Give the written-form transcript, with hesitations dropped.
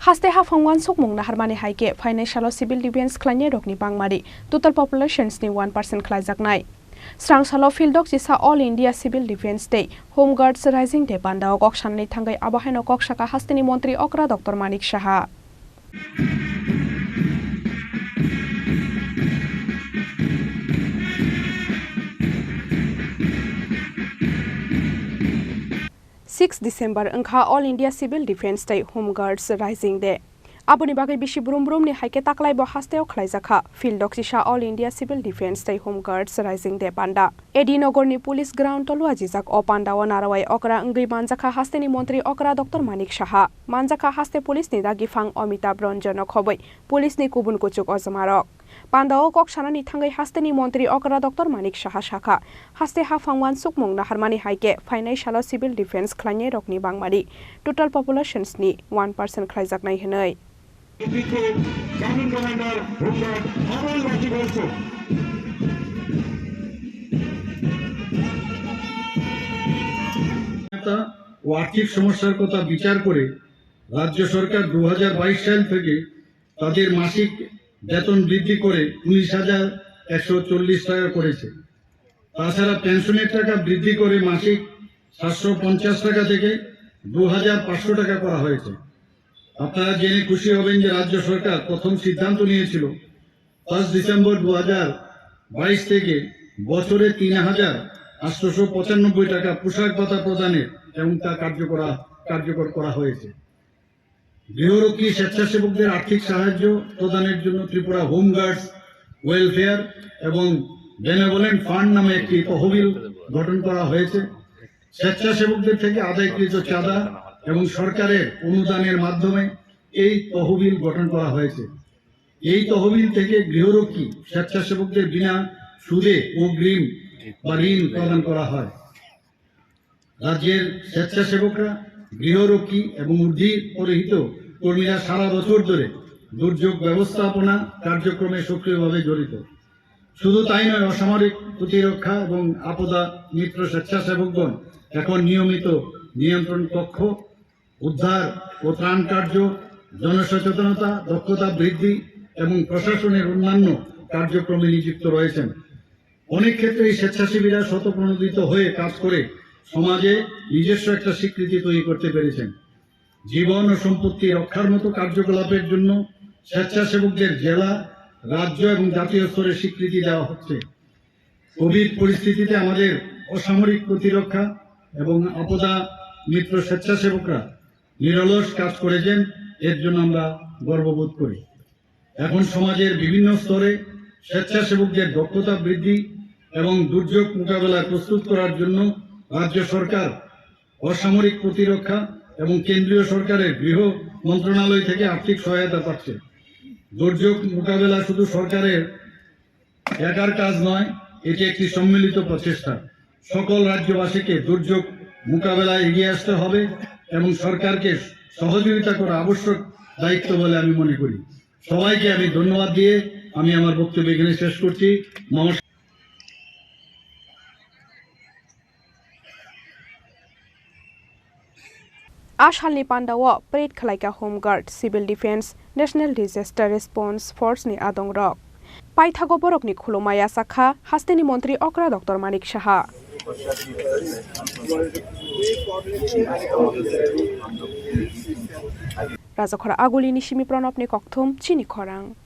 Haste hafangwan sukmung na harmani haike financial civil defense khlanye rokni bangmari total populations ni 1% khlaijaknai Strang salo fieldok jisa All India Civil Defense Day Home Guards Rising Day panda oksan ni thangai abaheno koksaka hasteni montri okra Dr. Manik Saha 6 December angkha All India Civil Defense Day Home Guards Rising Day Aboni bagai bishi brum ni haike taklai bo hasteo khlaijaka fieldok jisa All India Civil Defense Day Home Guards Rising Day panda Edinogor ni police ground tolua jijak o panda wa narawai okra ngri manjaka hasteni montri okra Dr. Manik Saha manjaka haste police ni dagi fang Amitabh Ranjan khobai police ni kubun kuchuk ojamarok Pandao kok sanani thangai hasteni montri okra Dr. Manik Saha shakha haste hafangwan sukmung na harmani haike financial civil defense khlanye rokni bangmari total populations ni 1% khlaijaknai hinai আর্থিক সমস্যার কথা বিচার করে রাজ্য সরকার 2022 সাল থেকে তাদের মাসিক বেতন বৃদ্ধি করে 19,140 টাকা করেছে তাছাড়া পেনশনের টাকা বৃদ্ধি করে মাসিক 750 টাকা থেকে 2,500 টাকা করা হয়েছে আপনারা জেনে খুশি হবেন যে রাজ্য সরকার প্রথম সিদ্ধান্ত নিয়েছিল 5 ডিসেম্বর 2022 থেকে বছরে 3,895 টাকা পোশাক ভাতা প্রদানের এবং তা কার্যকর করা হয়েছে গৃহরক্ষী স্বেচ্ছাসেবকদের আর্থিক সাহায্য প্রদানের জন্য ত্রিপুরা হোম গার্ডস ওয়েলফেয়ার এবং বেনেভোলেন্ট ফান্ড নামে একটি তহবিল গঠন করা হয়েছে স্বেচ্ছাসেবকদের থেকে আদায়কৃত চাঁদা এবং সরকারের অনুদানের মাধ্যমে এই তহবিল গঠন করা হয়েছে এই তহবিল থেকে গৃহরক্ষী স্বেচ্ছাসেবকদের বিনা সুদে অগ্রিম বা ঋণ প্রদান করা হয় রাজ্যের স্বেচ্ছাসেবকরা গৃহরক্ষী এবং ঊর্ধ্বপরিহিত কর্মীরা সারা বছর ধরে দুর্যোগ ব্যবস্থাপনা কার্যক্রমে সক্রিয়ভাবে জড়িত শুধু তাই নয় অসামরিক প্রতিরক্ষা এবং আপদা মিত্র স্বেচ্ছাসেবকগণ এখন নিয়মিত নিয়ন্ত্রণ কক্ষ উদ্ধার ও ত্রাণ কার্য জনসচেতনতা দক্ষতা বৃদ্ধি এবং প্রশাসনের অন্যান্য কার্যক্রমে নিযুক্ত রয়েছেন অনেক ক্ষেত্রে এই স্বেচ্ছাসেবীরা স্বতঃপ্রণোদিত হয়ে কাজ করে সমাজে নিজস্ব একটা স্বীকৃতি তৈরি করতে পেরেছেন জীবন ও সম্পত্তি রক্ষার মতো কার্যকলাপের জন্য স্বেচ্ছাসেবকদের জেলা রাজ্য এবং জাতীয় স্তরে স্বীকৃতি দেওয়া হচ্ছে কোভিড পরিস্থিতিতে আমাদের অসামরিক প্রতিরক্ষা এবং আপদা মিত্র স্বেচ্ছাসেবকরা নিরলস কাজ করেছেন এর জন্য আমরা গর্ববোধ করি এখন সমাজের বিভিন্ন স্তরে স্বেচ্ছাসেবকদের দক্ষতা বৃদ্ধি এবং দুর্যোগ মোকাবেলায় প্রস্তুত করার জন্য রাজ্য সরকার অসামরিক প্রতিরক্ষা এবং কেন্দ্রীয় সরকারের গৃহ মন্ত্রণালয় থেকে আর্থিক সহায়তা পাচ্ছে দুর্যোগ মোকাবেলা শুধু সরকারের একার কাজ নয় এটি একটি সম্মিলিত প্রচেষ্টা সকল রাজ্যবাসীকে দুর্যোগ মোকাবেলায় এগিয়ে আসতে হবে এবং সরকারকে সহযোগিতা করা আবশ্যক দায়িত্ব বলে আমি মনে করি সবাইকে আমি ধন্যবাদ দিয়ে আমি আমার বক্তব্য এখানে শেষ করছি নমস্কার Ashalni Pandawa parade khalaika Home Guard Civil Defense National Disaster Response Force ni adong rok Paithago borok ni khulumaya sakha hasteni montri okra Dr. Manik Saha Rajakhora Aguli ni Shimi Pranop ni kokthum chini khorang